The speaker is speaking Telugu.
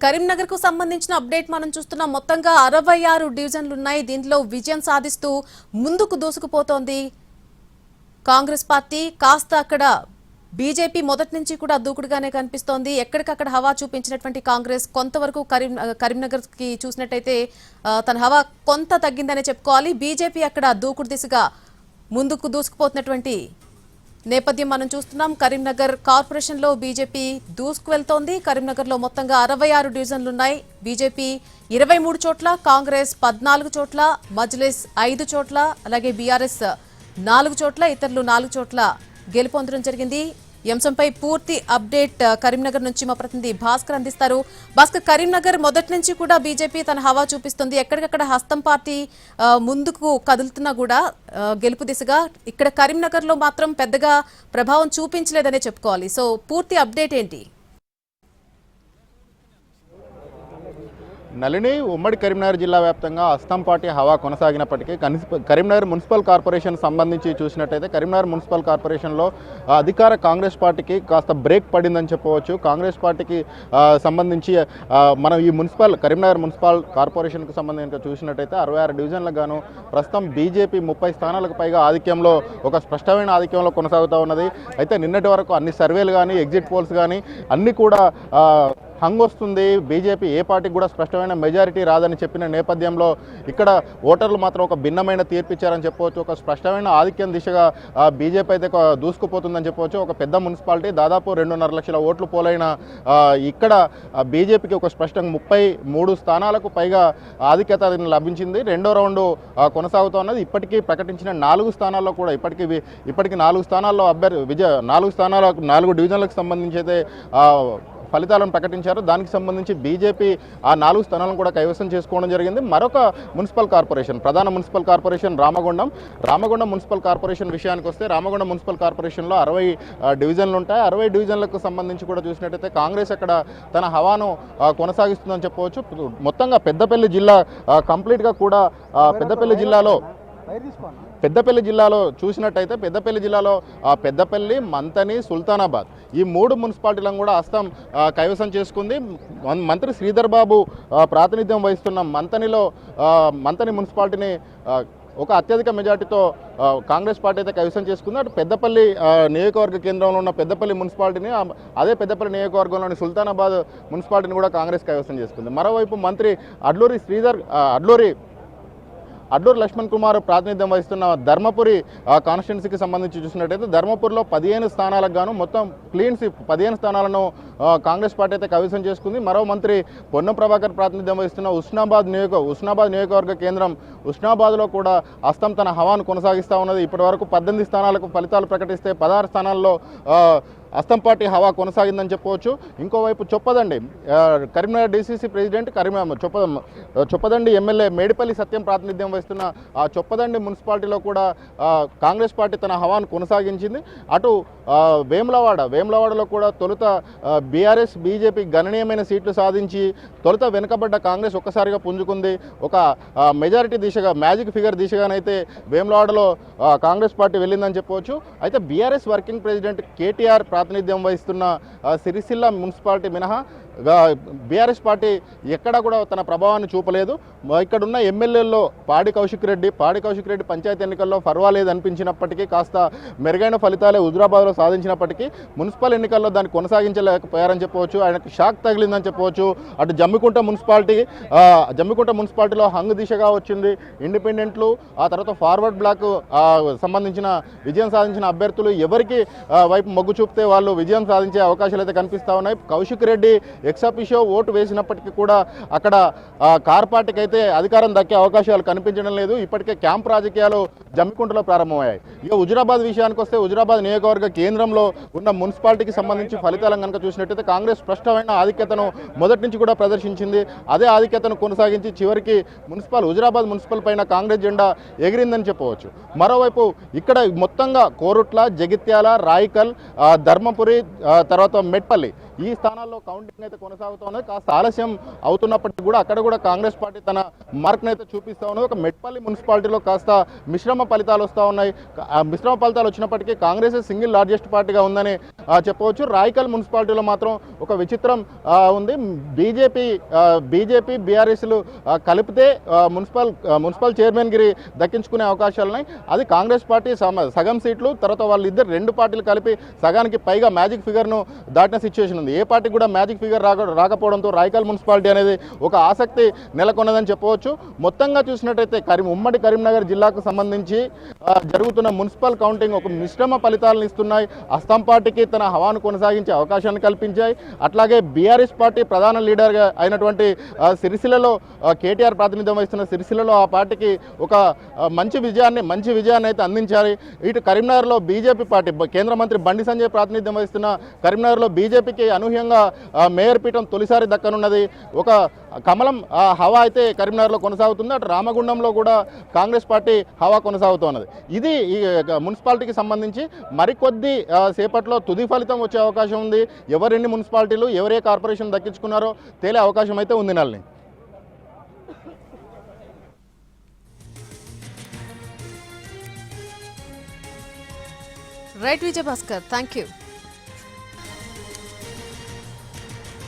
కరీంనగర్ కు సంబంధించిన అప్డేట్ మనం చూస్తున్నాం. మొత్తంగా 66 డివిజన్లు ఉన్నాయి. దీంట్లో విజయం సాధిస్తూ ముందుకు దూసుకుపోతోంది కాంగ్రెస్ పార్టీ. కాస్త అక్కడ బీజేపీ మొదటి నుంచి కూడా దూకుడుగానే కనిపిస్తోంది. ఎక్కడికక్కడ హవా చూపించినటువంటి కాంగ్రెస్ కొంతవరకు కరీంనగర్ కి చూసినట్టయితే తన హవా కొంత తగ్గిందనే చెప్పుకోవాలి. బీజేపీ అక్కడ దూకుడు దిశగా ముందుకు దూసుకుపోతున్నటువంటి నేపథ్యం మనం చూస్తున్నాం. కరీంనగర్ కార్పొరేషన్ లో బీజేపీ దూసుకు వెళ్తోంది. కరీంనగర్ లో మొత్తంగా 66 డివిజన్లు ఉన్నాయి. బీజేపీ 23 చోట్ల, కాంగ్రెస్ 14 చోట్ల, మజ్లిస్ 5 చోట్ల, అలాగే బీఆర్ఎస్ 4 చోట్ల, ఇతరులు 4 చోట్ల గెలుపొందడం జరిగింది. ఈ అంశంపై పూర్తి అప్డేట్ కరీంనగర్ నుంచి మా ప్రతినిధి భాస్కర్ అందిస్తారు. భాస్కర్, కరీంనగర్ మొదటి నుంచి కూడా బీజేపీ తన హవా చూపిస్తుంది. ఎక్కడికక్కడ హస్తం పార్టీ ముందుకు కదులుతున్నా కూడా గెలుపు దిశగా, ఇక్కడ కరీంనగర్ లో మాత్రం పెద్దగా ప్రభావం చూపించలేదనే చెప్పుకోవాలి. సో పూర్తి అప్డేట్ ఏంటి? నళిని, ఉమ్మడి కరీంనగర్ జిల్లా వ్యాప్తంగా హస్తం పార్టీ హవా కొనసాగినప్పటికీ కరీంనగర్ మున్సిపల్ కార్పొరేషన్ సంబంధించి చూసినట్టయితే కరీంనగర్ మున్సిపల్ కార్పొరేషన్లో అధికార కాంగ్రెస్ పార్టీకి కాస్త బ్రేక్ పడిందని చెప్పవచ్చు. కాంగ్రెస్ పార్టీకి సంబంధించి మనం ఈ కరీంనగర్ మున్సిపల్ కార్పొరేషన్కు సంబంధించి చూసినట్టయితే 66 డివిజన్లకు గాను ప్రస్తుతం బీజేపీ 30 స్థానాలకు పైగా ఆధిక్యంలో, ఒక స్పష్టమైన ఆధిక్యంలో కొనసాగుతూ ఉన్నది. అయితే నిన్నటి వరకు అన్ని సర్వేలు కానీ, ఎగ్జిట్ పోల్స్ కానీ అన్నీ కూడా హంగ్ వస్తుంది. బీజేపీ ఏ పార్టీకి కూడా స్పష్టమైన మెజారిటీ రాదని చెప్పిన నేపథ్యంలో ఇక్కడ ఓటర్లు మాత్రం ఒక భిన్నమైన తీర్పు ఇచ్చారని చెప్పవచ్చు. ఒక స్పష్టమైన ఆధిక్యం దిశగా బీజేపీ అయితే దూసుకుపోతుందని చెప్పవచ్చు. ఒక పెద్ద మున్సిపాలిటీ, దాదాపు 2.5 లక్షల ఓట్లు పోలైన ఇక్కడ బీజేపీకి ఒక స్పష్టంగా 33 స్థానాలకు పైగా ఆధిక్యత లభించింది. రెండో రౌండ్ కొనసాగుతూ ఉన్నది. ఇప్పటికీ ప్రకటించిన 4 స్థానాల్లో కూడా ఇప్పటికీ 4 స్థానాల్లో 4 డివిజన్లకు సంబంధించి అయితే ఫలితాలను ప్రకటించారు. దానికి సంబంధించి బీజేపీ ఆ 4 స్థానాలను కూడా కైవసం చేసుకోవడం జరిగింది. మరొక మున్సిపల్ కార్పొరేషన్, ప్రధాన municipal corporation Ramagundam municipal corporation విషయానికి వస్తే, రామగుండం మున్సిపల్ కార్పొరేషన్లో 60 డివిజన్లు ఉంటాయి. 60 డివిజన్లకు సంబంధించి కూడా చూసినట్టయితే కాంగ్రెస్ అక్కడ తన హవాను కొనసాగిస్తుందని చెప్పవచ్చు. మొత్తంగా పెద్దపల్లి జిల్లా కంప్లీట్గా కూడా పెద్దపల్లి జిల్లాలో చూసినట్టయితే పెద్దపల్లి, మంతని, సుల్తానాబాద్ ఈ 3 మున్సిపాలిటీలను కూడా హస్తం కైవసం చేసుకుంది. మంత్రి శ్రీధర్ బాబు ప్రాతినిధ్యం వహిస్తున్న మంతని మున్సిపాలిటీని ఒక అత్యధిక మెజార్టీతో కాంగ్రెస్ పార్టీ అయితే కైవసం చేసుకుంది. అటు పెద్దపల్లి నియోజకవర్గ కేంద్రంలో ఉన్న పెద్దపల్లి మున్సిపాలిటీని, అదే పెద్దపల్లి నియోజకవర్గంలోని సుల్తానాబాద్ మున్సిపాలిటీని కూడా కాంగ్రెస్ కైవసం చేసుకుంది. మరోవైపు మంత్రి అడ్లూరి లక్ష్మణ్ కుమార్ ప్రాతినిధ్యం వహిస్తున్న ధర్మపురి కాన్స్టిట్యున్సీకి సంబంధించి చూసినట్టయితే ధర్మపురిలో 15 స్థానాలకు గాను మొత్తం క్లీన్ స్వీప్ 15 స్థానాలను కాంగ్రెస్ పార్టీ అయితే కైవసం చేసుకుంది. మరో మంత్రి పొన్నం ప్రభాకర్ ప్రాతినిధ్యం వహిస్తున్న ఉస్నాబాద్ నియోజకవర్గ కేంద్రం ఉస్నాబాద్లో కూడా హస్తం తన హవాను కొనసాగిస్తూ ఉన్నది. ఇప్పటి వరకు 18 స్థానాలకు ఫలితాలు ప్రకటిస్తే 16 స్థానాల్లో హస్తం పార్టీ హవా కొనసాగిందని చెప్పవచ్చు. ఇంకోవైపు Choppadandi, Karimnagar DCC president, Choppadandi MLA Medipalli Satyam ప్రాతినిధ్యం వహిస్తున్న ఆ చొప్పదండి మున్సిపాలిటీలో కూడా కాంగ్రెస్ పార్టీ తన హవాను కొనసాగించింది. అటు వేములవాడలో కూడా తొలుత బీఆర్ఎస్ బీజేపీ గణనీయమైన సీట్లు సాధించి తొలుత వెనుకబడ్డ కాంగ్రెస్ ఒక్కసారిగా పుంజుకుంది. ఒక మెజారిటీ దిశగా, మ్యాజిక్ ఫిగర్ దిశగానైతే వేములవాడలో కాంగ్రెస్ పార్టీ వెళ్ళిందని చెప్పవచ్చు. అయితే బీఆర్ఎస్ వర్కింగ్ ప్రెసిడెంట్ కేటీఆర్ ప్రాతినిధ్యం వహిస్తున్న సిరిసిల్ల మున్సిపాలిటీ మినహా బీఆర్ఎస్ పార్టీ ఎక్కడా కూడా తన ప్రభావాన్ని చూపలేదు. ఇక్కడున్న ఎమ్మెల్యేల్లో పాడి కౌశిక్ రెడ్డి పంచాయతీ ఎన్నికల్లో పర్వాలేదు అనిపించినప్పటికీ, కాస్త మెరుగైన ఫలితాలే హుజురాబాద్లో సాధించినప్పటికీ మున్సిపల్ ఎన్నికల్లో దాన్ని కొనసాగించలేకపోయారని చెప్పవచ్చు. ఆయనకు షాక్ తగిలిందని చెప్పవచ్చు. అటు జమ్మికుంట మున్సిపాలిటీలో హంగ్ దిశగా వచ్చింది. ఇండిపెండెంట్లు, ఆ తర్వాత ఫార్వర్డ్ బ్లాక్ సంబంధించిన విజయం సాధించిన అభ్యర్థులు ఎవరికి వైపు మొగ్గు చూపితే వాళ్ళు విజయం సాధించే అవకాశాలు అయితే కనిపిస్తూ ఉన్నాయి. కౌశిక్ రెడ్డి ఎక్సాపిషో ఓటు వేసినప్పటికీ కూడా అక్కడ కార్ పార్టీకి అయితే అధికారం దక్కే అవకాశాలు కనిపించడం లేదు. ఇప్పటికే క్యాంప్ రాజకీయాలు జమ్మికుంటలో ప్రారంభమయ్యాయి. ఇక హుజురాబాద్ విషయానికి వస్తే, హుజురాబాద్ నియోజకవర్గ కేంద్రంలో ఉన్న మున్సిపాలిటీకి సంబంధించి ఫలితాలను కనుక చూసినట్టయితే కాంగ్రెస్ స్పష్టమైన ఆధిక్యతను మొదటి నుంచి కూడా ప్రదర్శించింది. అదే ఆధిక్యతను కొనసాగించి చివరికి హుజురాబాద్ మున్సిపల్ పైన కాంగ్రెస్ జెండా ఎగిరిందని చెప్పవచ్చు. మరోవైపు ఇక్కడ మొత్తంగా కోరుట్ల, జగిత్యాల, రాయికల్, ధర్మపురి, తర్వాత మెట్పల్లి ఈ స్థానాల్లో కౌంటింగ్ అయితే కొనసాగుతోంది. కాస్త ఆలస్యం అవుతున్నప్పటికీ కూడా అక్కడ కూడా కాంగ్రెస్ పార్టీ తన మార్క్ను అయితే చూపిస్తూ ఉన్నది. ఒక మెట్పల్లి మున్సిపాలిటీలో కాస్త మిశ్రమ ఫలితాలు వస్తూ ఉన్నాయి. మిశ్రమ ఫలితాలు వచ్చినప్పటికీ కాంగ్రెస్ సింగిల్ లార్జెస్ట్ పార్టీగా ఉందని చెప్పవచ్చు. రాయకల్ మున్సిపాలిటీలో మాత్రం ఒక విచిత్రం ఉంది. బీజేపీ బీఆర్ఎస్లు కలిపితే మున్సిపల్ చైర్మన్ గిరి దక్కించుకునే అవకాశాలున్నాయి. అది కాంగ్రెస్ పార్టీ సగం సీట్లు, తర్వాత వాళ్ళిద్దరు రెండు పార్టీలు కలిపి సగానికి పైగా మ్యాజిక్ ఫిగర్ను దాటిన సిచ్యువేషన్ ఉంది. ఏ పార్టీ కూడా మ్యాజిక్ ఫిగర్ రాకపోవడంతో రాయకల్ మున్సిపాలిటీ అనేది ఒక ఆసక్తి నెలకొన్నదని చెప్పవచ్చు. మొత్తంగా చూసినట్టయితే ఉమ్మడి కరీంనగర్ జిల్లాకు సంబంధించి జరుగుతున్న మున్సిపల్ కౌంటింగ్ ఒక మిశ్రమ ఫలితాలను ఇస్తున్నాయి. అస్సాం పార్టీకి తన హవాను కొనసాగించే అవకాశాన్ని కల్పించాయి. అట్లాగే బీఆర్ఎస్ పార్టీ ప్రధాన లీడర్గా అయినటువంటి సిరిసిల్లలో కేటీఆర్ ప్రాతినిధ్యం వహిస్తున్న సిరిసిల్లలో ఆ పార్టీకి ఒక మంచి విజయాన్ని అయితే అందించారు. ఇటు కరీంనగర్లో బీజేపీ పార్టీ కేంద్ర మంత్రి బండి సంజయ్ ప్రాతినిధ్యం వహిస్తున్న కరీంనగర్లో బీజేపీకి అనూహ్యంగా మేయర్ పీఠం తొలిసారి దక్కనున్నది. ఒక కమలం హవా అయితే కరీంనగర్లో కొనసాగుతుంది. అటు రామగుండంలో కూడా కాంగ్రెస్ పార్టీ హవా కొనసాగుతున్నది. ఇది ఈ మున్సిపాలిటీకి సంబంధించి మరికొద్ది సేపట్లో తుది ఫలితం వచ్చే అవకాశం ఉంది. ఎవరెన్ని మున్సిపాలిటీలు ఎవరే కార్పొరేషన్ దక్కించుకున్నారో తేలే అవకాశం అయితే ఉంది. నల్ని రైట్ విజయభాస్కర్, థ్యాంక్ యూ.